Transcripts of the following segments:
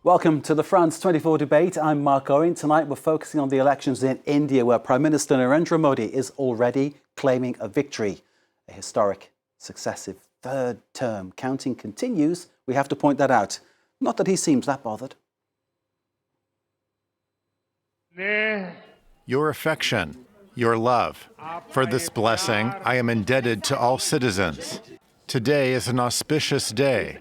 Welcome to the France 24 debate. I'm Mark Owen. Tonight we're focusing on the elections in India, where Prime Minister Narendra Modi is already claiming a victory. A historic, successive third term. Counting continues. We have to point that out. Not that he seems that bothered. Your affection, your love. For this blessing, I am indebted to all citizens. Today is an auspicious day.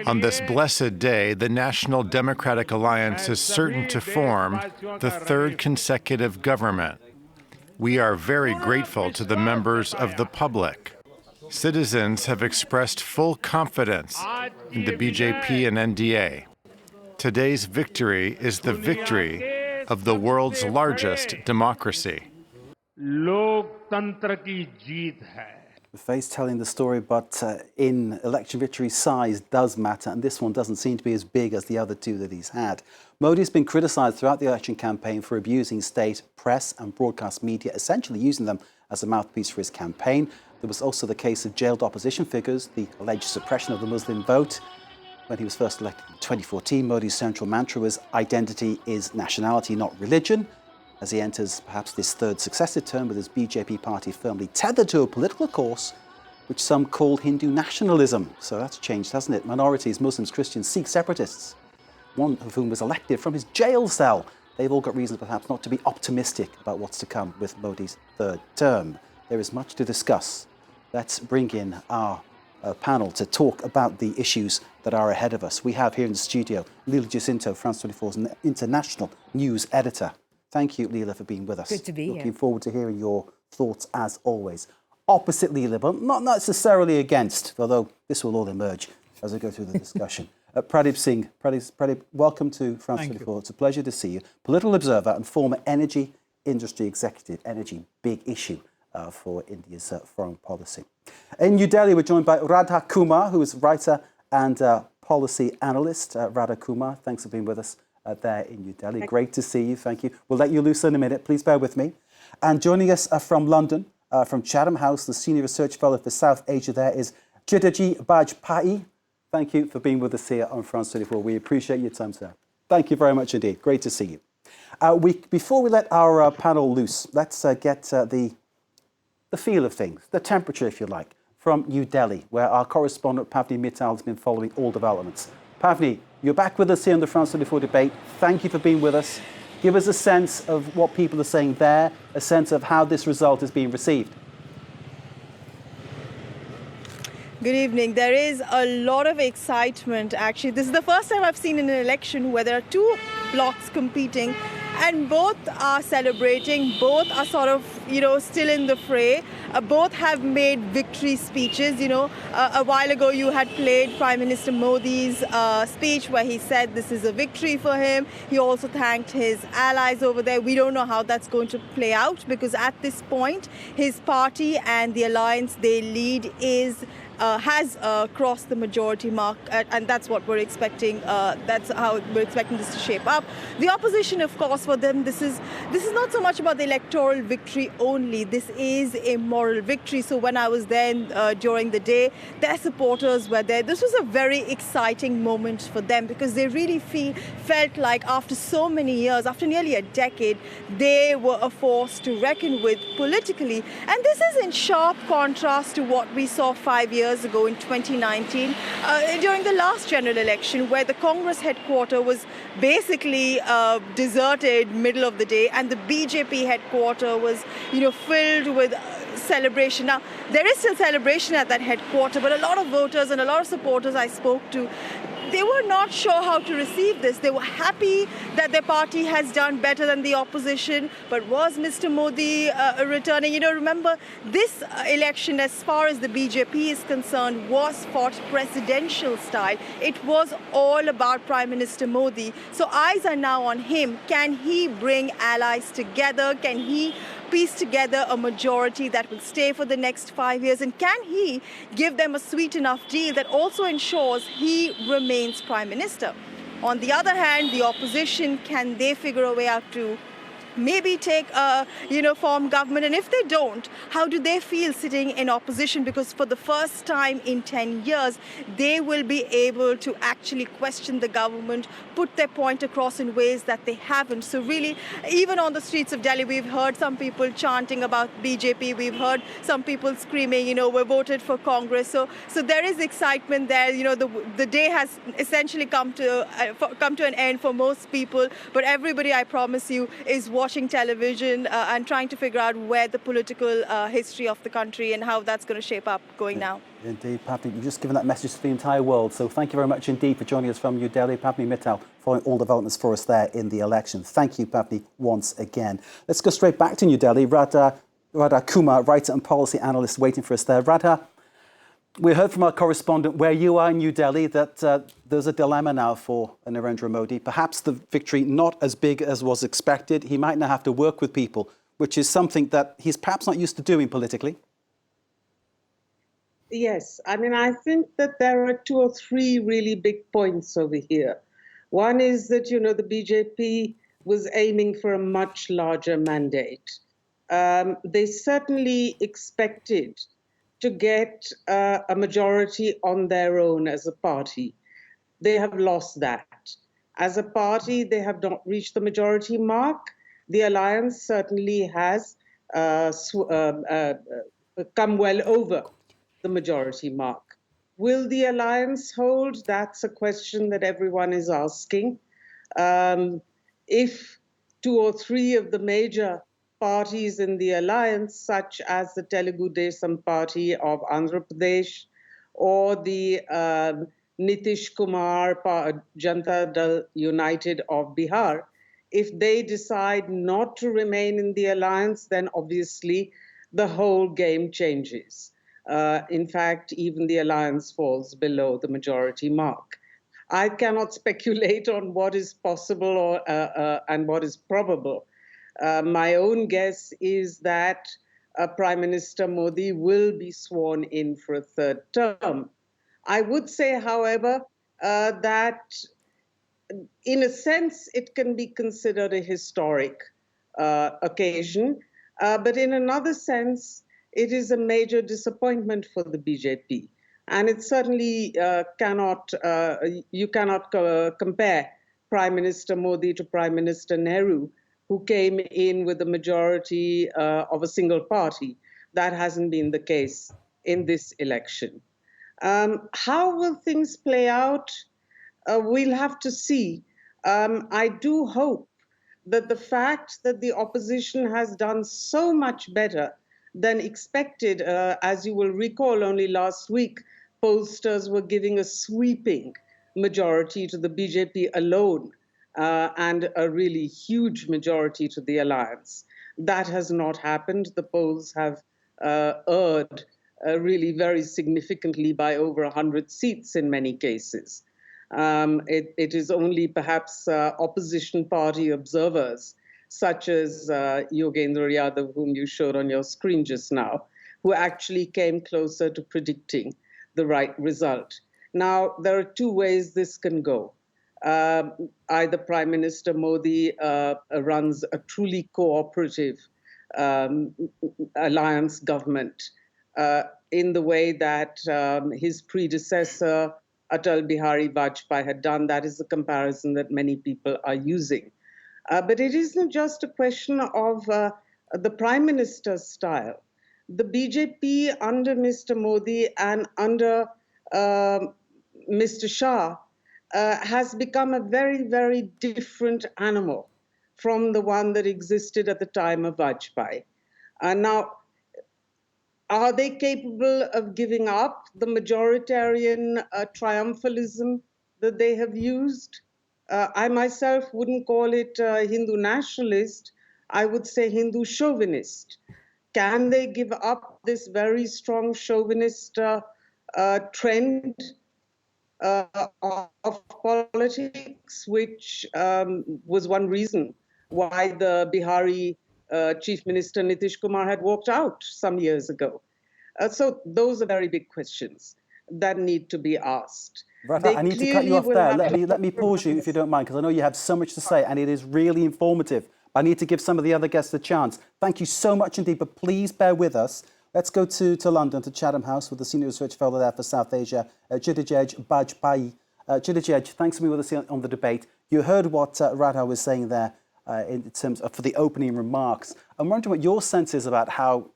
On this blessed day, the National Democratic Alliance is certain to form the third consecutive government. We are very grateful to the members of the public. Citizens have expressed full confidence in the BJP and NDA. Today's victory is the victory of the world's largest democracy. The face telling the story, but in election victory, size does matter, and this one doesn't seem to be as big as the other two that he's had. Modi's been criticised throughout the election campaign for abusing state, press and broadcast media, essentially using them as a mouthpiece for his campaign. There was also the case of jailed opposition figures, the alleged suppression of the Muslim vote. When he was first elected in 2014, Modi's central mantra was identity is nationality, not religion. As he enters perhaps this third successive term with his BJP party firmly tethered to a political course which some call Hindu nationalism. So that's changed, hasn't it? Minorities, Muslims, Christians, Sikh separatists, one of whom was elected from his jail cell. They've all got reasons perhaps not to be optimistic about what's to come with Modi's third term. There is much to discuss. Let's bring in our panel to talk about the issues that are ahead of us. We have here in the studio Leila Jacinto, France 24's international news editor. Thank you, Leila, for being with us. Good to be here. Looking forward to hearing your thoughts as always. Opposite Leila, but not necessarily against, although this will all emerge as we go through the discussion. Pradeep Singh. Pradeep, welcome to France 24. It's a pleasure to see you. Political observer and former energy industry executive. Energy, big issue for India's foreign policy. In New Delhi, we're joined by Radha Kumar, who is writer and policy analyst. Radha Kumar, thanks for being with us there in New Delhi. Great to see you. Thank you. We'll let you loose in a minute. Please bear with me. And joining us from London, from Chatham House, the Senior Research Fellow for South Asia there is Chidaji Bajpai. Thank you for being with us here on France 24. We appreciate your time, sir. Thank you very much indeed. Great to see you. Before we let our panel loose, let's get the feel of things, the temperature, if you like, from New Delhi, where our correspondent Pavni Mittal has been following all developments. Pavni, you're back with us here on the France 24 debate. Thank you for being with us. Give us a sense of what people are saying there, a sense of how this result is being received. Good evening. There is a lot of excitement, actually. This is the first time I've seen in an election where there are two blocs competing and both are celebrating, both are sort of, still in the fray. Both have made victory speeches. A while ago you had played Prime Minister Modi's speech where he said this is a victory for him. He also thanked his allies over there. We don't know how that's going to play out because at this point his party and the alliance they lead has crossed the majority mark, and that's what we're expecting. That's how we're expecting this to shape up. The opposition, of course, for them, this is not so much about the electoral victory only. This is a moral victory. So when I was there during the day, their supporters were there. This was a very exciting moment for them because they really felt like after so many years, after nearly a decade, they were a force to reckon with politically. And this is in sharp contrast to what we saw 5 years ago in 2019 during the last general election where the Congress headquarters was basically deserted middle of the day and the BJP headquarters was filled with celebration. Now there is still celebration at that headquarters, but a lot of voters and a lot of supporters I spoke to, they were not sure how to receive this. They were happy that their party has done better than the opposition, but was Mr. Modi returning? Remember, this election, as far as the BJP is concerned, was fought presidential style. It was all about Prime Minister Modi. So eyes are now on him. Can he bring allies together? Can he piece together a majority that will stay for the next 5 years? And can he give them a sweet enough deal that also ensures he remains Prime Minister? On the other hand, the opposition, can they figure a way out to maybe take a form government, and if they don't, how do they feel sitting in opposition? Because for the first time in 10 years they will be able to actually question the government, put their point across in ways that they haven't. So really, even on the streets of Delhi, we've heard some people chanting about BJP, we've heard some people screaming, we're voted for Congress. So there is excitement there. The day has essentially come to an end for most people, but everybody, I promise you, is watching television and trying to figure out where the political history of the country and how that's going to shape up going now. Indeed, Pavni, you've just given that message to the entire world. So thank you very much indeed for joining us from New Delhi. Pavni Mittal, following all developments for us there in the election. Thank you, Pavni, once again. Let's go straight back to New Delhi. Radha Kumar, writer and policy analyst, waiting for us there. Radha, we heard from our correspondent where you are in New Delhi that there's a dilemma now for Narendra Modi. Perhaps the victory not as big as was expected. He might now have to work with people, which is something that he's perhaps not used to doing politically. Yes, I think that there are 2 or 3 really big points over here. One is that, the BJP was aiming for a much larger mandate. They certainly expected to get a majority on their own as a party. They have lost that. As a party, they have not reached the majority mark. The alliance certainly has come well over the majority mark. Will the alliance hold? That's a question that everyone is asking. If 2 or 3 of the major parties in the alliance, such as the Telugu Desam Party of Andhra Pradesh or the Nitish Kumar Janata Dal United of Bihar, if they decide not to remain in the alliance, then obviously the whole game changes. In fact, even the alliance falls below the majority mark. I cannot speculate on what is possible and what is probable. My own guess is that Prime Minister Modi will be sworn in for a 3rd term. I would say, however, that in a sense it can be considered a historic occasion, but in another sense it is a major disappointment for the BJP. And it certainly you cannot compare Prime Minister Modi to Prime Minister Nehru, who came in with a majority of a single party. That hasn't been the case in this election. How will things play out? We'll have to see. I do hope that the fact that the opposition has done so much better than expected, as you will recall, only last week, pollsters were giving a sweeping majority to the BJP alone and a really huge majority to the alliance. That has not happened. The polls have erred really very significantly by over 100 seats in many cases. It is only perhaps opposition party observers such as Yogendra Yadav, whom you showed on your screen just now, who actually came closer to predicting the right result. Now, there are 2 ways this can go. Either Prime Minister Modi runs a truly cooperative alliance government in the way that his predecessor, Atal Bihari Vajpayee, had done. That is the comparison that many people are using. But it isn't just a question of the Prime Minister's style. The BJP under Mr. Modi and under Mr. Shah has become a very, very different animal from the one that existed at the time of Vajpayee. Now, are they capable of giving up the majoritarian triumphalism that they have used? I myself wouldn't call it Hindu nationalist. I would say Hindu chauvinist. Can they give up this very strong chauvinist trend of politics, which was one reason why the Bihari Chief Minister Nitish Kumar had walked out some years ago? So those are very big questions that need to be asked. Radha, I need to cut you off there. Let me pause you if you don't mind, because I know you have so much to say and it is really informative. I need to give some of the other guests a chance. Thank you so much indeed, but please bear with us. Let's go to London, to Chatham House, with the Senior Research Fellow there for South Asia, Jidijej Bajpai. Jidijej, thanks for being with us on the debate. You heard what Radha was saying there in terms of for the opening remarks. I'm wondering what your sense is about how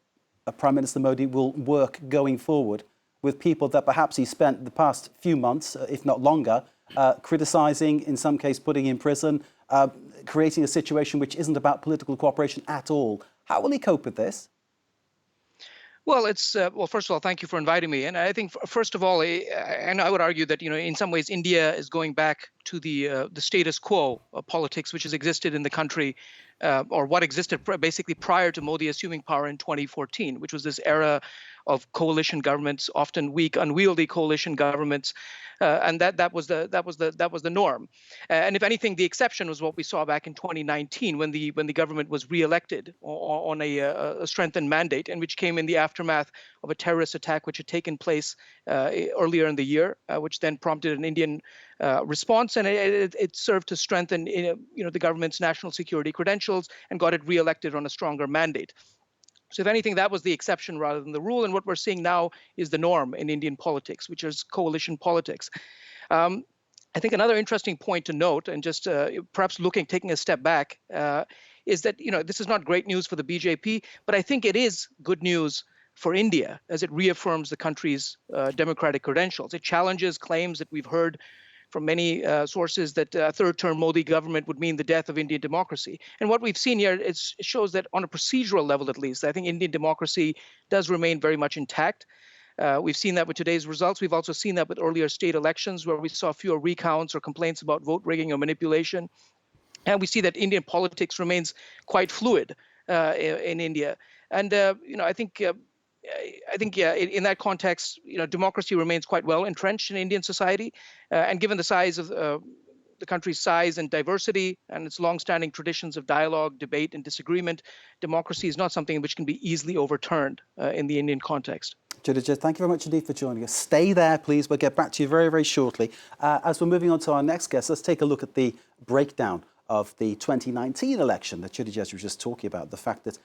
Prime Minister Modi will work going forward with people that perhaps he spent the past few months, if not longer, criticising, in some case putting in prison, creating a situation which isn't about political cooperation at all. How will he cope with this? Well, well, first of all, thank you for inviting me. And I think, first of all, and I would argue that, in some ways, India is going back to the status quo of politics, which has existed in the country, or what existed basically prior to Modi assuming power in 2014, which was this era of coalition governments, often weak, unwieldy coalition governments, and that was the norm. And if anything, the exception was what we saw back in 2019 when the government was re-elected on a strengthened mandate, and which came in the aftermath of a terrorist attack which had taken place earlier in the year, which then prompted an Indian response, and it served to strengthen the government's national security credentials and got it re-elected on a stronger mandate. So if anything, that was the exception rather than the rule. And what we're seeing now is the norm in Indian politics, which is coalition politics. I think another interesting point to note, and just perhaps taking a step back, is that this is not great news for the BJP, but I think it is good news for India as it reaffirms the country's democratic credentials. It challenges claims that we've heard from many sources that a third-term Modi government would mean the death of Indian democracy. And what we've seen here, it shows that on a procedural level, at least, I think Indian democracy does remain very much intact. We've seen that with today's results. We've also seen that with earlier state elections where we saw fewer recounts or complaints about vote rigging or manipulation. And we see that Indian politics remains quite fluid in India. And, I think in that context, democracy remains quite well entrenched in Indian society. And given the size of the country's size and diversity and its long-standing traditions of dialogue, debate, and disagreement, democracy is not something which can be easily overturned in the Indian context. Jidijej, thank you very much indeed for joining us. Stay there, please. We'll get back to you very, very shortly. As we're moving on to our next guest, let's take a look at the breakdown of the 2019 election that Jidijej was just talking about, the fact that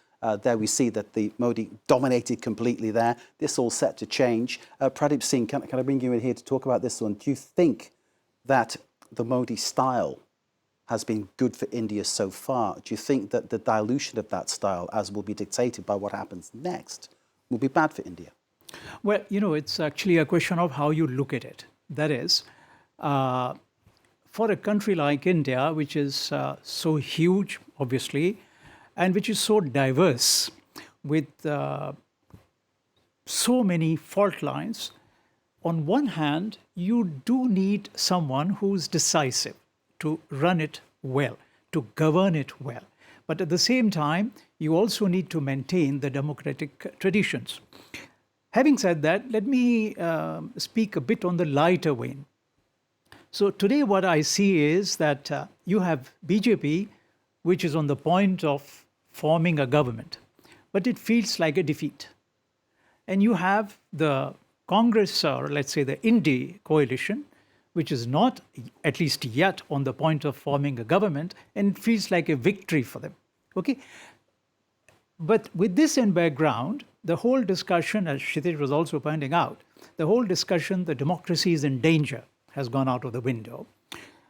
there we see that the Modi dominated completely there. This all set to change. Pradip Singh, can I bring you in here to talk about this one? Do you think that the Modi style has been good for India so far? Do you think that the dilution of that style, as will be dictated by what happens next, will be bad for India? Well, it's actually a question of how you look at it. That is, for a country like India, which is so huge, obviously, and which is so diverse with so many fault lines, on one hand, you do need someone who's decisive to run it well, to govern it well. But at the same time, you also need to maintain the democratic traditions. Having said that, let me speak a bit on the lighter vein. So today what I see is that you have BJP, which is on the point of forming a government, but it feels like a defeat. And you have the Congress, or let's say the Indie coalition, which is not, at least yet, on the point of forming a government, and it feels like a victory for them. Okay? But with this in background, the whole discussion, as Kshitij was also pointing out, the whole discussion, the democracy is in danger, has gone out of the window.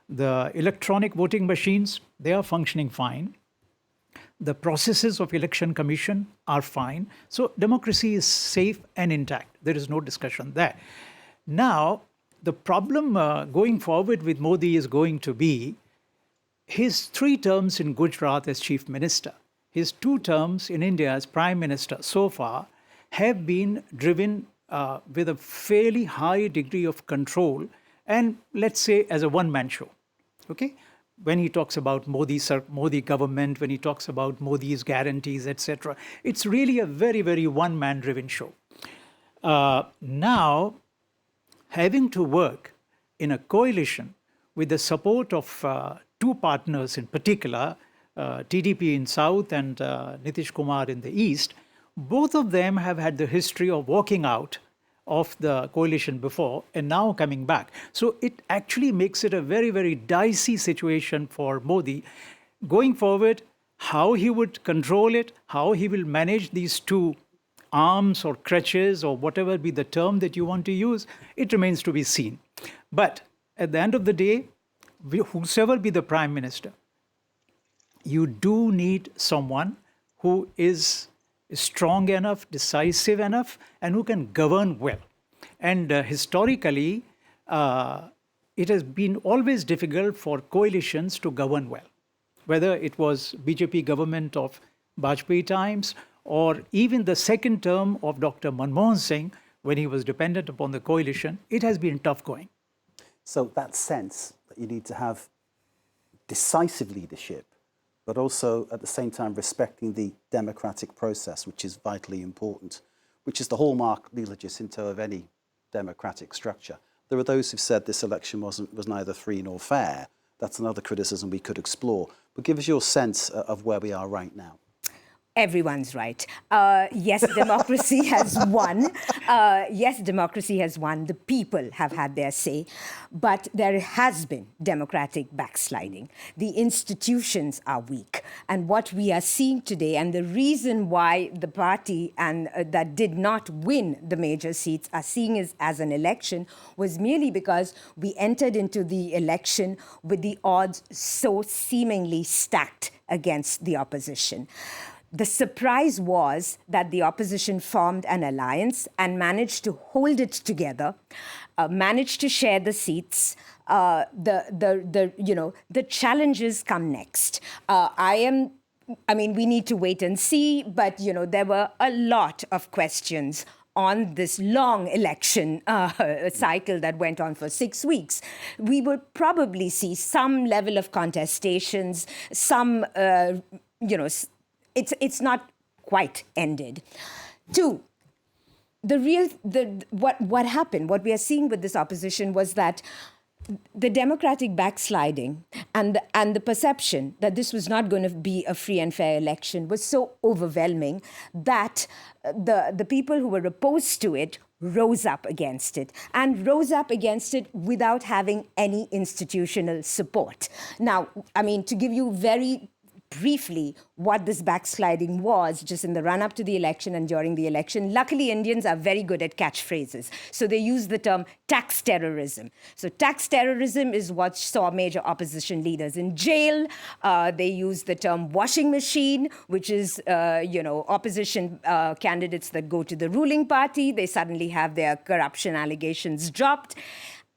The electronic voting machines, they are functioning fine. The processes of election commission are fine. So democracy is safe and intact. There is no discussion there. Now, the problem going forward with Modi is going to be his 3 terms in Gujarat as chief minister, his 2 terms in India as prime minister so far have been driven with a fairly high degree of control and, let's say, as a one-man show. Okay? When he talks about Modi government, when he talks about Modi's guarantees, etc., it's really a very, very one-man driven show. Now, having to work in a coalition with the support of 2 partners in particular, TDP in South and Nitish Kumar in the East, both of them have had the history of walking out of the coalition before and now coming back. So it actually makes it a very, very dicey situation for Modi. Going forward, How he would control it, how he will manage these two arms or crutches or whatever be the term that you want to use, it remains to be seen. But at the end of the day, whosoever be the Prime Minister, you do need someone who is strong enough, decisive enough, and who can govern well. And historically, it has been always difficult for coalitions to govern well, whether it was BJP government of Vajpayee times or even the second term of Dr. Manmohan Singh, when he was dependent upon the coalition. It has been tough going. So that sense that you need to have decisive leadership, but also at the same time respecting the democratic process, which is vitally important, which is the hallmark, Leela Jacinto, of any democratic structure. There are those who've said this election was neither free nor fair. That's another criticism we could explore. But give us your sense of where we are right now. Everyone's right. Yes, democracy has won. Yes, democracy has won. The people have had their say. But there has been democratic backsliding. The institutions are weak. And what we are seeing today, and the reason why the party that did not win the major seats are seeing it as an election, was merely because we entered into the election with the odds so seemingly stacked against the opposition. The surprise was that the opposition formed an alliance and managed to hold it together, managed to share the seats. The challenges come next. We need to wait and see, but there were a lot of questions on this long election cycle that went on for 6 weeks. We would probably see some level of contestations, some, it's not quite ended. Two, what happened, what we are seeing with this opposition was that the democratic backsliding and the perception that this was not going to be a free and fair election was so overwhelming that the people who were opposed to it rose up against it, and rose up against it without having any institutional support. Now, to give you very briefly what this backsliding was just in the run-up to the election and during the election. Luckily, Indians are very good at catchphrases. So they use the term tax terrorism. So tax terrorism is what saw major opposition leaders in jail. They use the term washing machine, which is, opposition candidates that go to the ruling party. They suddenly have their corruption allegations dropped.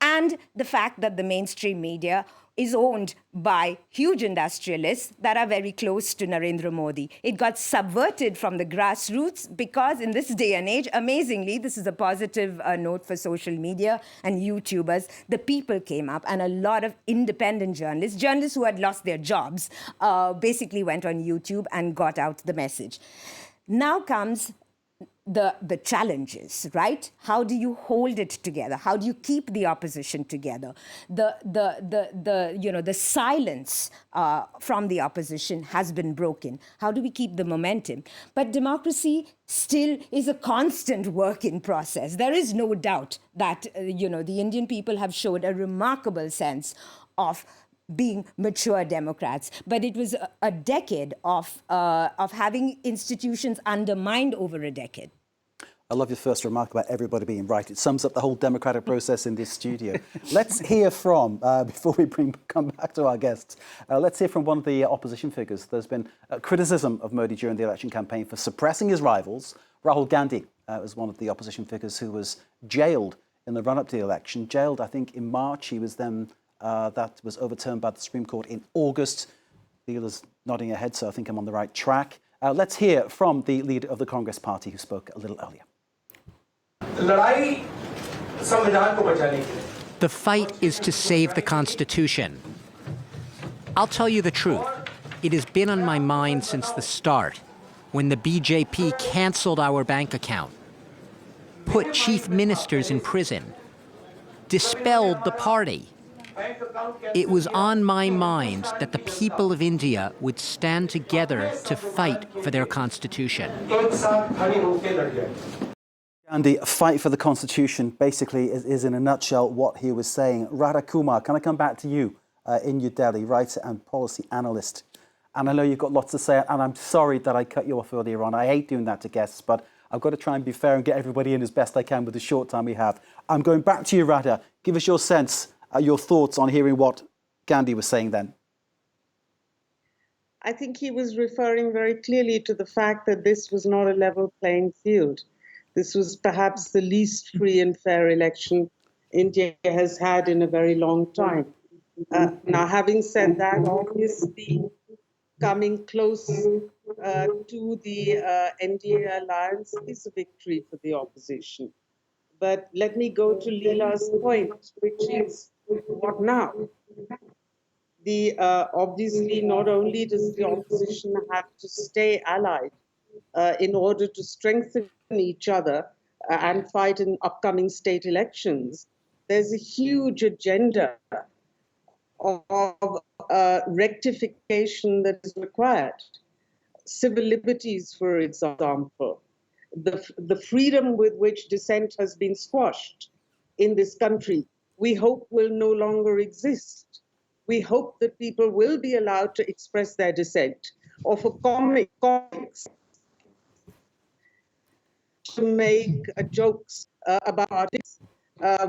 And the fact that the mainstream media is owned by huge industrialists that are very close to Narendra Modi. It got subverted from the grassroots because in this day and age, amazingly, this is a positive note for social media and YouTubers, the people came up and a lot of independent journalists who had lost their jobs, basically went on YouTube and got out the message. Now comes the challenges, right? How do you hold it together? How do you keep the opposition together? The silence from the opposition has been broken. How do we keep the momentum? But democracy still is a constant work in process. There is no doubt that the Indian people have showed a remarkable sense of being mature Democrats, but it was a decade of having institutions undermined over a decade. I love your first remark about everybody being right. It sums up the whole democratic process in this studio. Let's hear from, before we come back to our guests, let's hear from one of the opposition figures. There's been criticism of Modi during the election campaign for suppressing his rivals. Rahul Gandhi was one of the opposition figures who was jailed in the run-up to the election. Jailed, I think, in March. He was then that was overturned by the Supreme Court in August. Leela's nodding her head, so I think I'm on the right track. Let's hear from the leader of the Congress party who spoke a little earlier. The fight is to save the Constitution. I'll tell you the truth. It has been on my mind since the start, when the BJP canceled our bank account, put chief ministers in prison, dispelled the party. It was on my mind that the people of India would stand together to fight for their constitution. And the fight for the Constitution basically is in a nutshell what he was saying. Radha Kumar, can I come back to you in New Delhi, writer and policy analyst? And I know you've got lots to say, and I'm sorry that I cut you off earlier on. I hate doing that to guests, but I've got to try and be fair and get everybody in as best I can with the short time we have. I'm going back to you, Radha. Give us your sense, your thoughts on hearing what Gandhi was saying then. I think he was referring very clearly to the fact that this was not a level playing field. This was perhaps the least free and fair election India has had in a very long time. Now, having said that, obviously, coming close to the NDA alliance is a victory for the opposition. But let me go to Leela's point, which is what now? Obviously, not only does the opposition have to stay allied in order to strengthen each other and fight in upcoming state elections, there's a huge agenda of rectification that is required. Civil liberties, for example, the freedom with which dissent has been squashed in this country, we hope will no longer exist. We hope that people will be allowed to express their dissent, or for comics to make jokes about this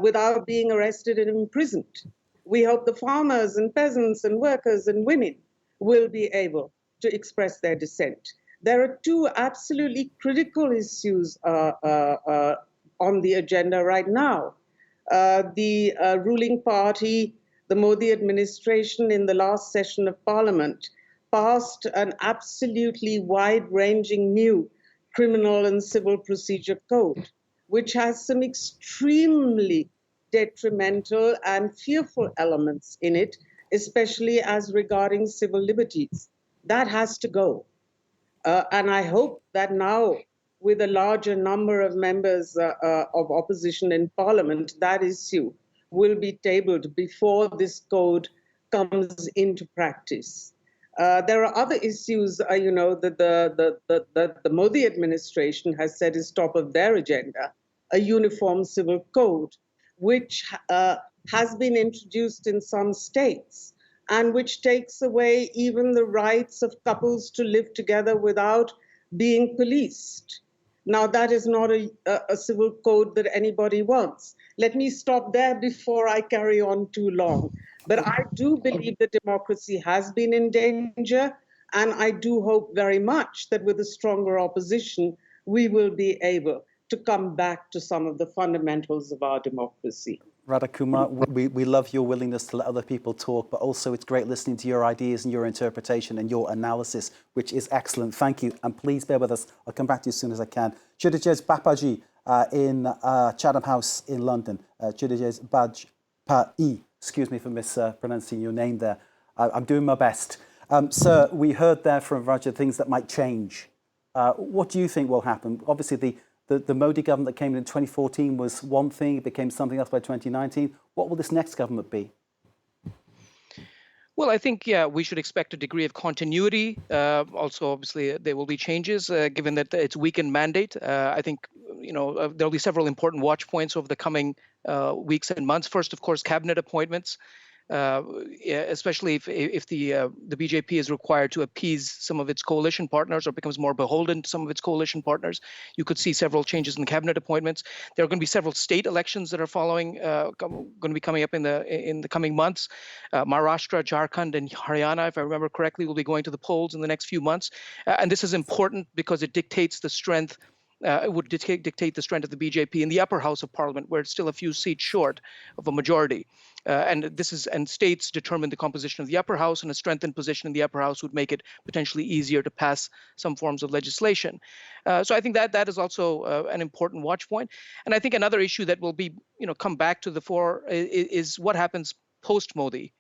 without being arrested and imprisoned. We hope the farmers and peasants and workers and women will be able to express their dissent. There are two absolutely critical issues on the agenda right now. The ruling party, the Modi administration, in the last session of Parliament, passed an absolutely wide-ranging new criminal and civil procedure code, which has some extremely detrimental and fearful elements in it, especially as regarding civil liberties. That has to go. And I hope that now, with a larger number of members of opposition in Parliament, that issue will be tabled before this code comes into practice. There are other issues, that the Modi administration has set as top of their agenda, a uniform civil code, which has been introduced in some states and which takes away even the rights of couples to live together without being policed. Now, that is not a civil code that anybody wants. Let me stop there before I carry on too long. But I do believe that democracy has been in danger, and I do hope very much that with a stronger opposition, we will be able to come back to some of the fundamentals of our democracy. Radha Kumar, we love your willingness to let other people talk, but also it's great listening to your ideas and your interpretation and your analysis, which is excellent. Thank you. And please bear with us. I'll come back to you as soon as I can. Judges Bapaji in Chatham House in London. Judges Bajpai, excuse me for mispronouncing your name there. I'm doing my best. Sir, we heard there from Raja things that might change. What do you think will happen? Obviously, the Modi government that came in 2014 was one thing. It became something else by 2019. What will this next government be? Well, I think, we should expect a degree of continuity. Also, obviously, there will be changes given that it's weakened mandate. I think, there'll be several important watch points over the coming weeks and months. First, of course, cabinet appointments. Especially if the BJP is required to appease some of its coalition partners or becomes more beholden to some of its coalition partners, you could see several changes in cabinet appointments. There are going to be several state elections that are going to be coming up in the coming months. Maharashtra, Jharkhand, and Haryana, if I remember correctly, will be going to the polls in the next few months. And this is important because it dictates the strength. It would dictate the strength of the BJP in the upper house of parliament, where it's still a few seats short of a majority. And states determine the composition of the upper house, and a strengthened position in the upper house would make it potentially easier to pass some forms of legislation. So I think that is also an important watch point. And I think another issue that will be, come back to the fore is what happens post-Modi.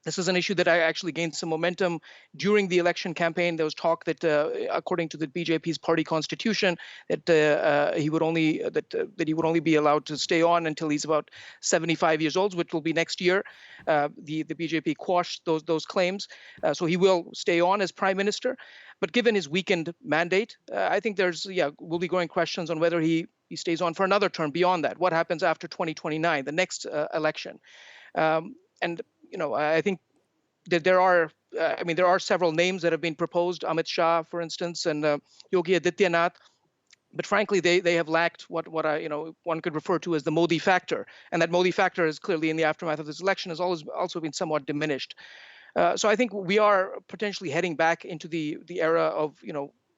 This is an issue that I actually gained some momentum during the election campaign. There was talk that, according to the BJP's party constitution, that he would only be allowed to stay on until he's about 75 years old, which will be next year. The BJP quashed those claims, so he will stay on as prime minister. But given his weakened mandate, I think will be growing questions on whether he stays on for another term beyond that. What happens after 2029, the next election? I think that there are I mean, there are several names that have been proposed, Amit Shah, for instance, and Yogi Adityanath. But frankly, they have lacked what one could refer to as the Modi factor, and that Modi factor is clearly in the aftermath of this election has always also been somewhat diminished. So I think we are potentially heading back into the era of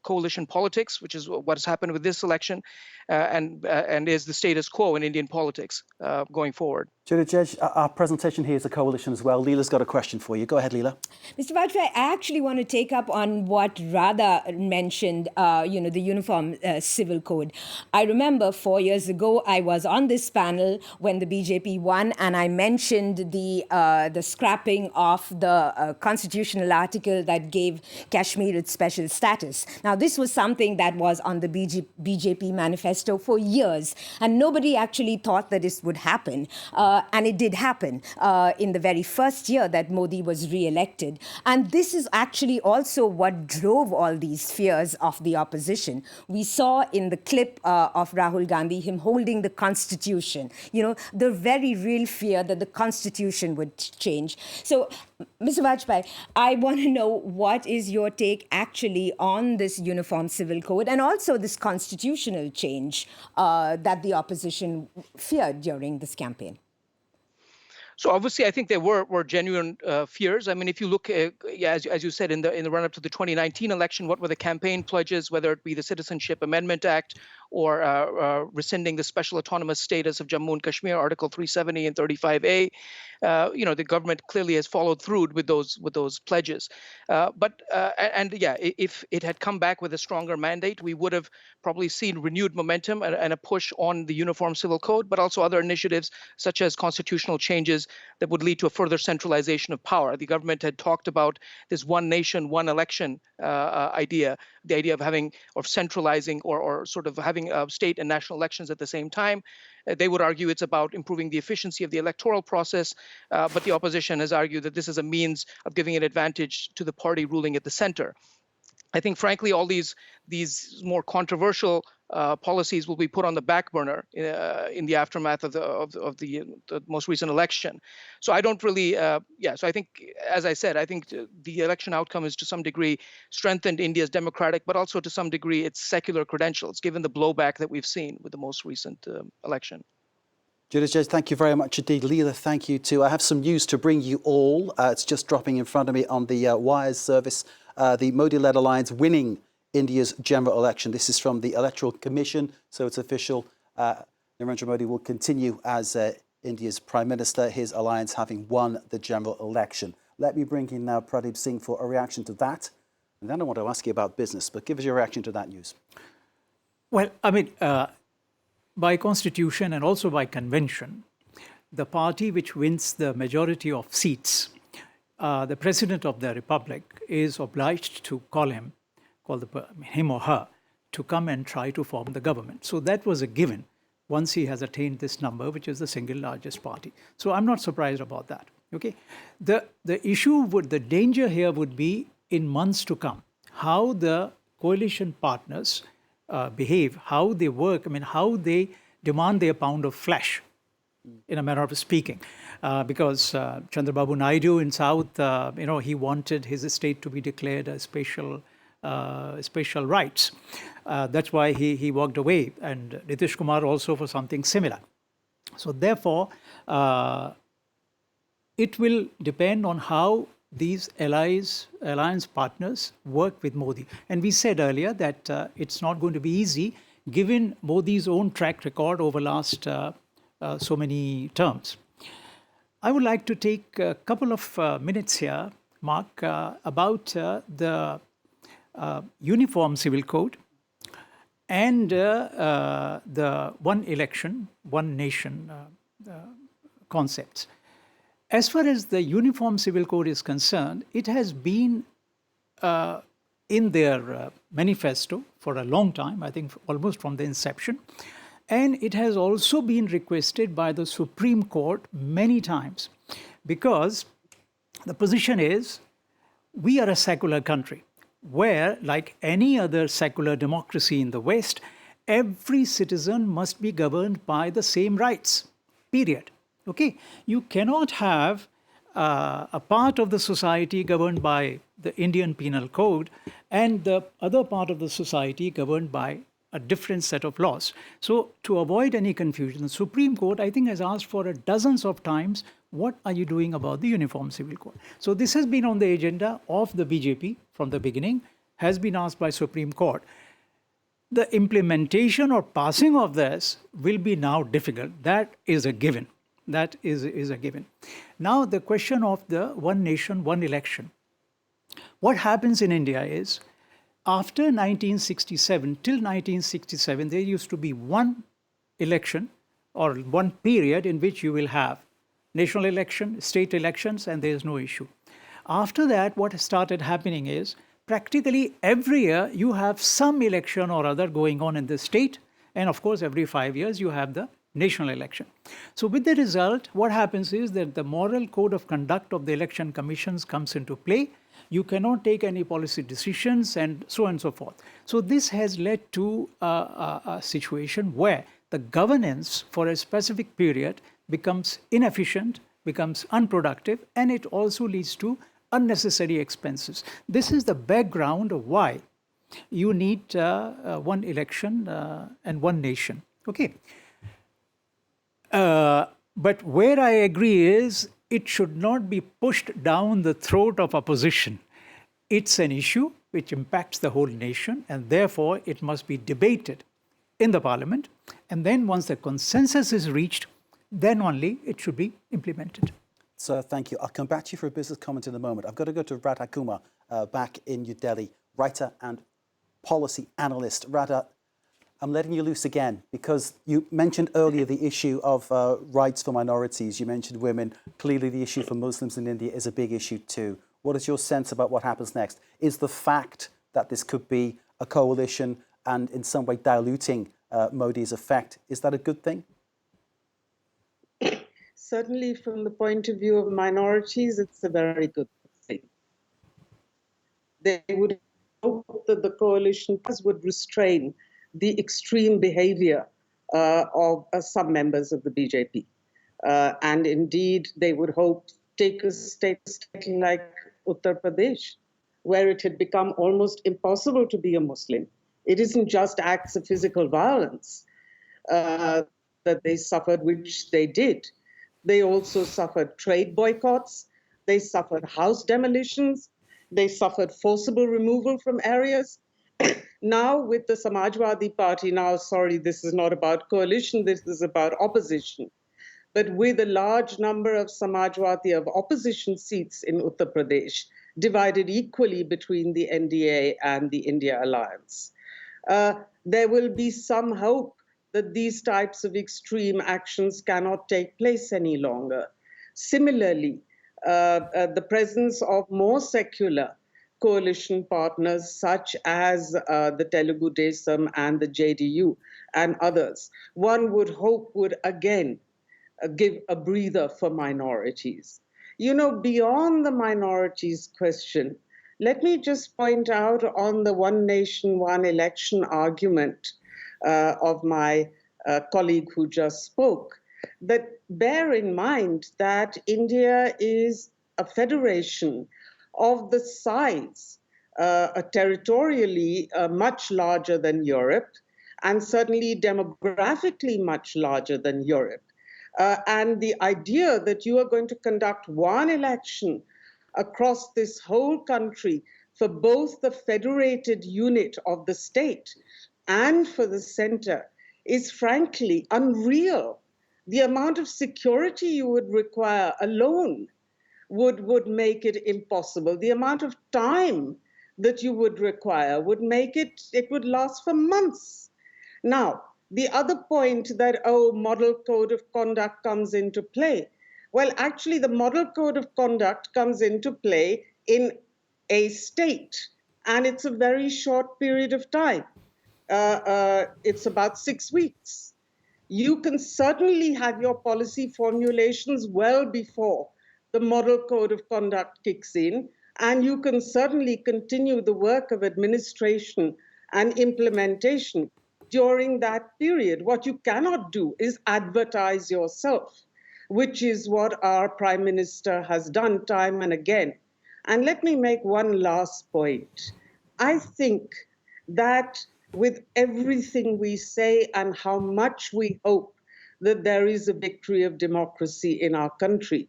coalition politics, which is what has happened with this election, and is the status quo in Indian politics going forward. Judith, our presentation here is a coalition as well. Leela's got a question for you. Go ahead, Leela. Mr. Vajpayee, I actually want to take up on what Radha mentioned, the Uniform Civil Code. I remember 4 years ago, I was on this panel when the BJP won, and I mentioned the scrapping of the constitutional article that gave Kashmir its special status. Now, this was something that was on the BJP manifesto for years, and nobody actually thought that this would happen. And it did happen in the very first year that Modi was re-elected. And this is actually also what drove all these fears of the opposition. We saw in the clip of Rahul Gandhi, him holding the Constitution, the very real fear that the Constitution would change. So, Mr. Vajpayee, I want to know what is your take actually on this Uniform Civil Code and also this constitutional change that the opposition feared during this campaign? So obviously, I think there were genuine fears. I mean, if you look, as you said, in the run-up to the 2019 election, what were the campaign pledges, whether it be the Citizenship Amendment Act or rescinding the special autonomous status of Jammu and Kashmir, Article 370 and 35A. The government clearly has followed through with those pledges. If it had come back with a stronger mandate, we would have probably seen renewed momentum and a push on the Uniform Civil Code, but also other initiatives such as constitutional changes that would lead to a further centralization of power. The government had talked about this one nation, one election idea, the idea of centralizing or sort of having state and national elections at the same time. They would argue it's about improving the efficiency of the electoral process, but the opposition has argued that this is a means of giving an advantage to the party ruling at the center. I think, frankly, all these more controversial policies will be put on the back burner in the aftermath of the most recent election. So I don't really, So I think, as I said, I think the election outcome is to some degree strengthened India's democratic, but also to some degree its secular credentials, given the blowback that we've seen with the most recent election. Judith, thank you very much indeed. Leela, thank you too. I have some news to bring you all. It's just dropping in front of me on the wires service. The Modi-led alliance winning India's general election. This is from the Electoral Commission, so it's official. Narendra Modi will continue as India's Prime Minister, his alliance having won the general election. Let me bring in now Pradeep Singh for a reaction to that. And then I want to ask you about business, but give us your reaction to that news. Well, I mean, by constitution and also by convention, the party which wins the majority of seats, the President of the Republic is obliged to call him or her, to come and try to form the government. So that was a given once he has attained this number, which is the single largest party. So I'm not surprised about that. Okay, the danger here would be in months to come, how the coalition partners behave, how they work, how they demand their pound of flesh, in a manner of speaking. Because Chandrababu Naidu in South, he wanted his state to be declared a special rights. That's why he walked away, and Nitish Kumar also for something similar. So therefore, it will depend on how these alliance partners work with Modi. And we said earlier that it's not going to be easy, given Modi's own track record over last so many terms. I would like to take a couple of minutes here, Mark, about the Uniform Civil Code and the one election, one nation concepts. As far as the Uniform Civil Code is concerned, it has been in their manifesto for a long time, I think almost from the inception. And it has also been requested by the Supreme Court many times, because the position is we are a secular country where, like any other secular democracy in the West, every citizen must be governed by the same rights, period. Okay? You cannot have a part of the society governed by the Indian Penal Code and the other part of the society governed by a different set of laws. So to avoid any confusion, the Supreme Court, I think, has asked for dozens of times, what are you doing about the Uniform Civil Code? So this has been on the agenda of the BJP from the beginning, has been asked by Supreme Court. The implementation or passing of this will be now difficult. That is a given. That is a given. Now the question of the one nation, one election. What happens in India is, after 1967, till 1967, there used to be one election or one period in which you will have national election, state elections, and there is no issue. After that, what started happening is, practically every year you have some election or other going on in the state, and of course every 5 years you have the national election. So with the result, what happens is that the moral code of conduct of the election commissions comes into play. You cannot take any policy decisions and so on and so forth. So this has led to a situation where the governance for a specific period becomes inefficient, becomes unproductive, and it also leads to unnecessary expenses. This is the background of why you need one election and one nation. Okay. But where I agree is, it should not be pushed down the throat of opposition. It's an issue which impacts the whole nation, and therefore it must be debated in the parliament. And then once the consensus is reached, then only it should be implemented. Sir, thank you. I'll come back to you for a business comment in a moment. I've got to go to Radha Kumar back in New Delhi, writer and policy analyst. Radha, I'm letting you loose again because you mentioned earlier the issue of rights for minorities. You mentioned women. Clearly, the issue for Muslims in India is a big issue too. What is your sense about what happens next? Is the fact that this could be a coalition and in some way diluting Modi's effect, is that a good thing? Certainly, from the point of view of minorities, it's a very good thing. They would hope that the coalition would restrain the extreme behavior of some members of the BJP. And indeed, they would hope take a state like Uttar Pradesh, where it had become almost impossible to be a Muslim. It isn't just acts of physical violence that they suffered, which they did. They also suffered trade boycotts. They suffered house demolitions. They suffered forcible removal from areas. Now with the Samajwadi Party, sorry, this is not about coalition, this is about opposition. But with a large number of Samajwadi, of opposition seats in Uttar Pradesh, divided equally between the NDA and the India Alliance, there will be some hope that these types of extreme actions cannot take place any longer. Similarly, the presence of more secular coalition partners such as the Telugu Desam and the JDU and others, one would hope would again give a breather for minorities. You know, beyond the minorities question, let me just point out on the one nation, one election argument of my colleague who just spoke, that bear in mind that India is a federation of the size, territorially much larger than Europe, and certainly demographically much larger than Europe. And the idea that you are going to conduct one election across this whole country for both the federated unit of the state and for the center is frankly unreal. The amount of security you would require alone would make it impossible. The amount of time that you would require would make it would last for months. Now, the other point that, model code of conduct comes into play. Well, actually, the model code of conduct comes into play in a state, and it's a very short period of time. It's about 6 weeks. You can certainly have your policy formulations well before the model code of conduct kicks in, and you can certainly continue the work of administration and implementation during that period. What you cannot do is advertise yourself. which is what our Prime Minister has done time and again. And let me make one last point. I think that with everything we say and how much we hope that there is a victory of democracy in our country,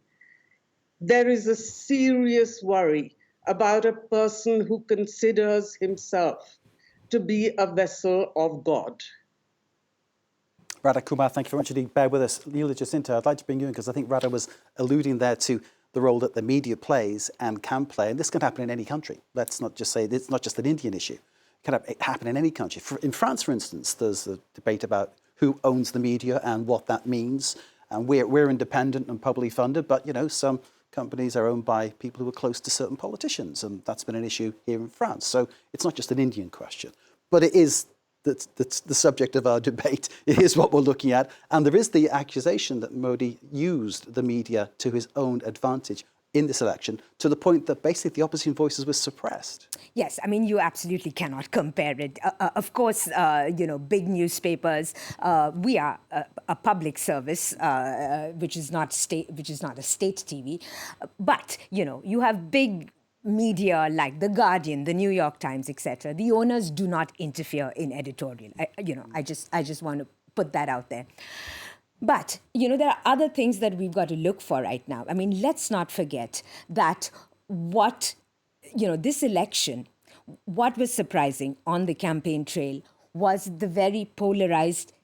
there is a serious worry about a person who considers himself to be a vessel of God. Radha Kumar, thank you very much indeed. Bear with us. Leela Jacinta, I'd like to bring you in because I think Radha was alluding there to the role that the media plays and can play. And this can happen in any country. Let's not just say it's not just an Indian issue. It can happen in any country. In France, for instance, there's a debate about who owns the media and what that means. And we're independent and publicly funded, but some companies are owned by people who are close to certain politicians, and that's been an issue here in France. So it's not just an Indian question, but it is that's the subject of our debate. It is what we're looking at. And there is the accusation that Modi used the media to his own advantage in this election, to the point that basically the opposition voices were suppressed. Yes, I mean, you absolutely cannot compare it. Of course, big newspapers, we are a public service, which is not a state TV. But, you have big media like The Guardian, The New York Times, etc. The owners do not interfere in editorial. I just want to put that out there. But, there are other things that we've got to look for right now. I mean, let's not forget that this election, what was surprising on the campaign trail was the very polarized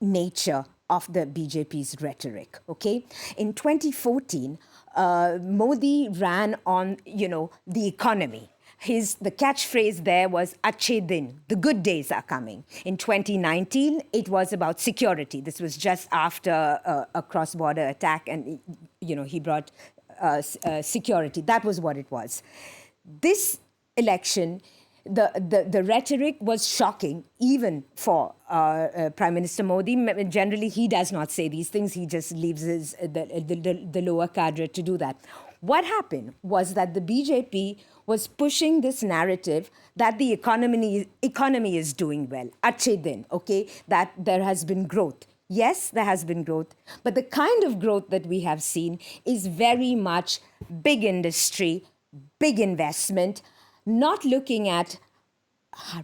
nature of the BJP's rhetoric, okay? In 2014, Modi ran on, the economy. The catchphrase there was "Achhe din," the good days are coming. In 2019, it was about security. This was just after a cross-border attack, and he brought security. That was what it was. This election, the rhetoric was shocking, even for Prime Minister Modi. Generally, he does not say these things. He just leaves the lower cadre to do that. What happened was that the BJP was pushing this narrative that the economy is doing well, achhe din, okay, that there has been growth. Yes, there has been growth, but the kind of growth that we have seen is very much big industry, big investment, not looking at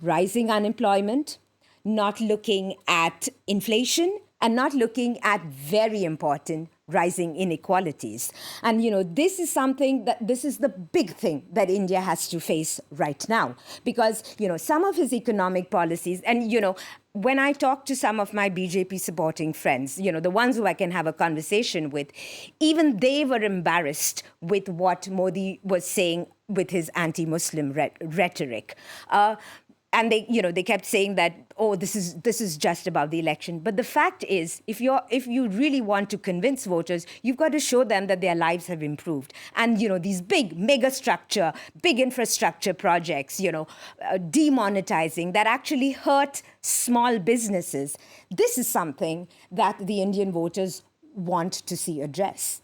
rising unemployment, not looking at inflation, and not looking at, very important, rising inequalities. And, this is the big thing that India has to face right now. Because, some of his economic policies, and, when I talk to some of my BJP supporting friends, the ones who I can have a conversation with, even they were embarrassed with what Modi was saying with his anti-Muslim rhetoric. And they kept saying that, this is just about the election. But the fact is, if you really want to convince voters, you've got to show them that their lives have improved. And these big mega structure, big infrastructure projects, demonetizing that actually hurt small businesses. This is something that the Indian voters want to see addressed.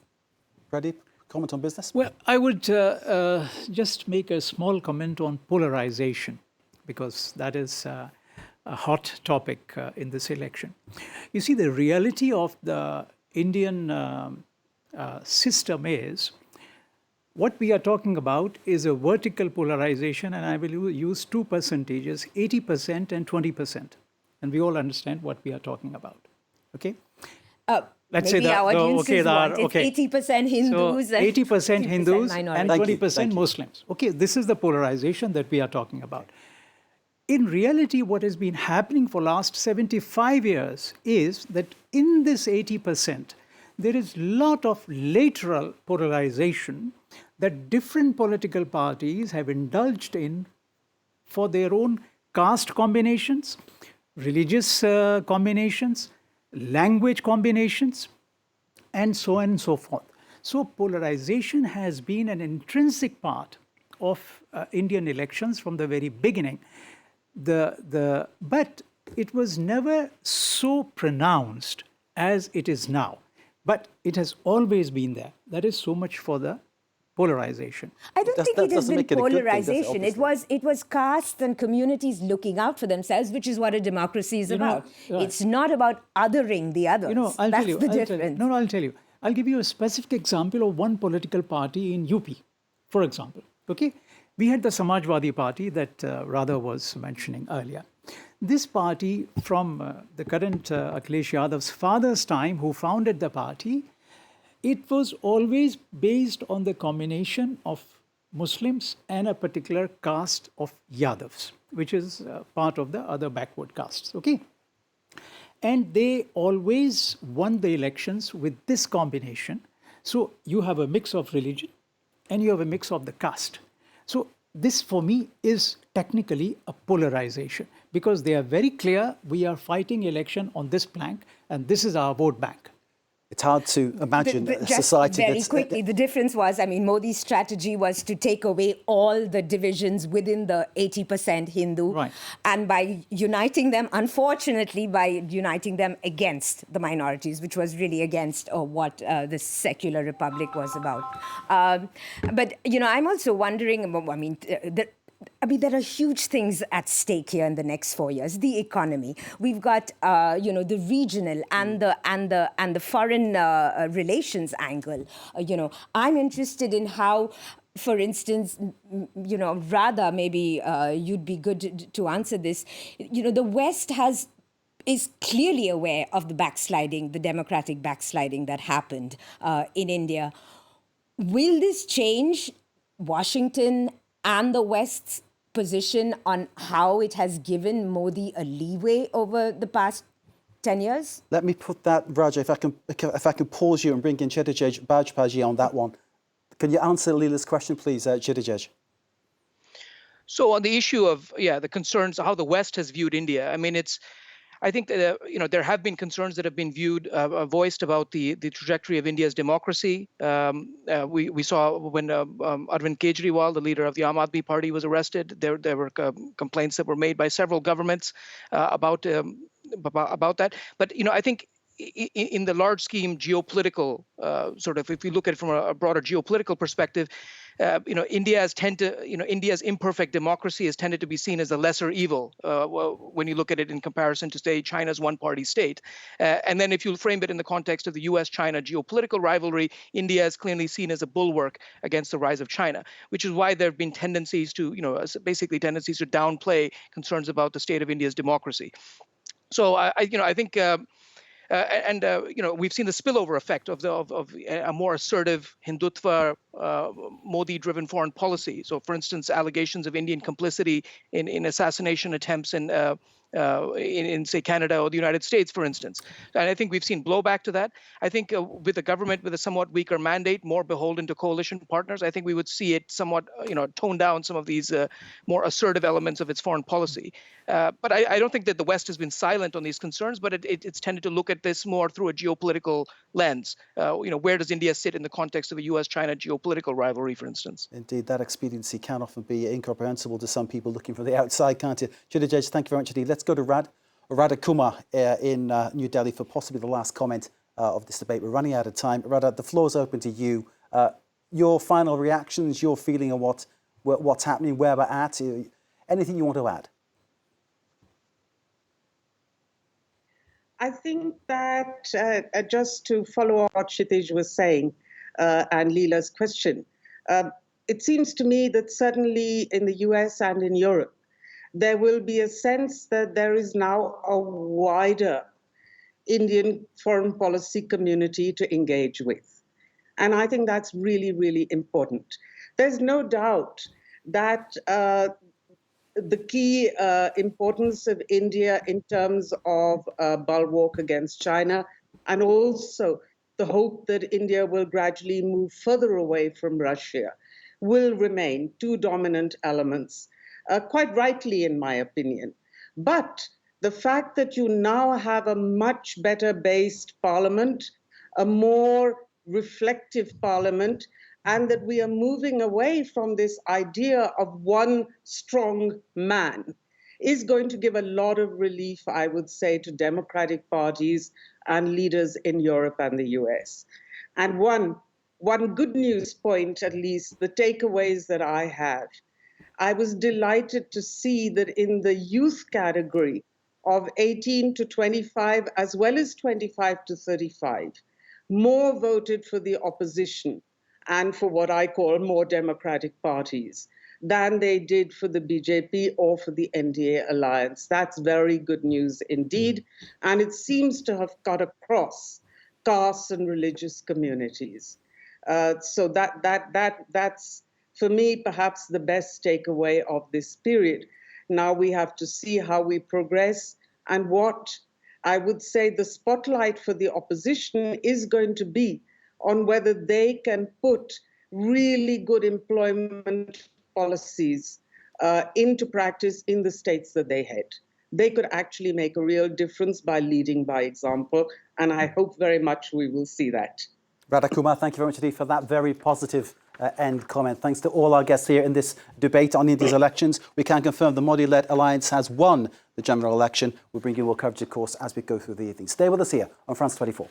Pradeep, comment on business? Well, I would just make a small comment on polarization, because that is a hot topic in this election. You see, the reality of the Indian system is, what we are talking about is a vertical polarization, and I will use two percentages, 80% and 20%. And we all understand what we are talking about, okay? Let's say our audiences want it. 80% Hindus, so 80% Hindus and 20% you. Muslims. Okay, this is the polarization that we are talking about. In reality, what has been happening for last 75 years is that in this 80%, there is a lot of lateral polarization that different political parties have indulged in for their own caste combinations, religious combinations, language combinations, and so on and so forth. So polarization has been an intrinsic part of Indian elections from the very beginning. But it was never so pronounced as it is now. But it has always been there. That is so much for the polarization. I don't think it has been polarization. It was castes and communities looking out for themselves, which is what a democracy is about. It's not about othering the others. I'll tell you. Difference. I'll tell you. I'll give you a specific example of one political party in UP, for example. Okay, we had the Samajwadi Party that Radha was mentioning earlier. This party, from the current Akhilesh Yadav's father's time, who founded the party, it was always based on the combination of Muslims and a particular caste of Yadavs, which is part of the other backward castes. Okay. And they always won the elections with this combination. So you have a mix of religion and you have a mix of the caste. So this for me is technically a polarization because they are very clear we are fighting election on this plank and this is our vote bank. It's hard to imagine a Just society very that's... quickly, the difference was, I mean, Modi's strategy was to take away all the divisions within the 80% Hindu. Right. And by uniting them, unfortunately, by uniting them against the minorities, which was really against what the secular republic was about. But, you know, I'm also wondering, there are huge things at stake here in the next 4 years. The economy, we've got, the regional and the foreign relations angle. I'm interested in how, for instance, Radha, maybe you'd be good to answer this. The West is clearly aware of the backsliding, the democratic backsliding that happened in India. Will this change Washington and the West's position on how it has given Modi a leeway over the past 10 years? Let me put that, Raja, if I can pause you and bring in Jidijej Bajpaji on that one. Can you answer Leela's question, please, Jidijej? So on the issue of, the concerns, how the West has viewed India, I mean, I think that, there have been concerns that have been voiced about the trajectory of India's democracy. We saw when Arvind Kejriwal, the leader of the Aam Aadmi Party, was arrested. There were complaints that were made by several governments about that. But, I think in the large scheme geopolitical if we look at it from a broader geopolitical perspective, India's imperfect democracy has tended to be seen as a lesser evil when you look at it in comparison to, say, China's one-party state. And then if you frame it in the context of the US-China geopolitical rivalry, India is clearly seen as a bulwark against the rise of China, which is why there have been tendencies to, basically tendencies to downplay concerns about the state of India's democracy. So I think. We've seen the spillover effect of a more assertive Hindutva, Modi-driven foreign policy. So, for instance, allegations of Indian complicity in assassination attempts in, say, Canada or the United States, for instance. And I think we've seen blowback to that. I think with a government with a somewhat weaker mandate, more beholden to coalition partners, I think we would see it somewhat, tone down some of these more assertive elements of its foreign policy. But I don't think that the West has been silent on these concerns, but it's tended to look at this more through a geopolitical lens. Where does India sit in the context of a US-China geopolitical rivalry, for instance? Indeed, that expediency can often be incomprehensible to some people looking from the outside, can't it? Jidijej, thank you very much indeed. Let's go to Radha Kumar in New Delhi for possibly the last comment of this debate. We're running out of time. Radha, the floor is open to you. Your final reactions, your feeling of what's happening, where we're at, anything you want to add? I think that just to follow up what Kshitij was saying and Leela's question, it seems to me that certainly in the US and in Europe, there will be a sense that there is now a wider Indian foreign policy community to engage with. And I think that's really, really important. There's no doubt that the key importance of India in terms of bulwark against China, and also the hope that India will gradually move further away from Russia, will remain two dominant elements, quite rightly in my opinion. But the fact that you now have a much better based parliament, a more reflective parliament, and that we are moving away from this idea of one strong man is going to give a lot of relief, I would say, to democratic parties and leaders in Europe and the US. And one good news point, at least, the takeaways that I have, I was delighted to see that in the youth category of 18 to 25, as well as 25 to 35, more voted for the opposition and for what I call more democratic parties than they did for the BJP or for the NDA alliance. That's very good news indeed. And it seems to have cut across caste and religious communities. So that's, for me, perhaps the best takeaway of this period. Now we have to see how we progress, and what I would say the spotlight for the opposition is going to be on whether they can put really good employment policies into practice in the states that they head. They could actually make a real difference by leading by example, and I hope very much we will see that. Radha Kumar, thank you very much indeed for that very positive end comment. Thanks to all our guests here in this debate on India's elections. We can confirm the Modi-led alliance has won the general election. We'll bring you more coverage, of course, as we go through the evening. Stay with us here on France 24.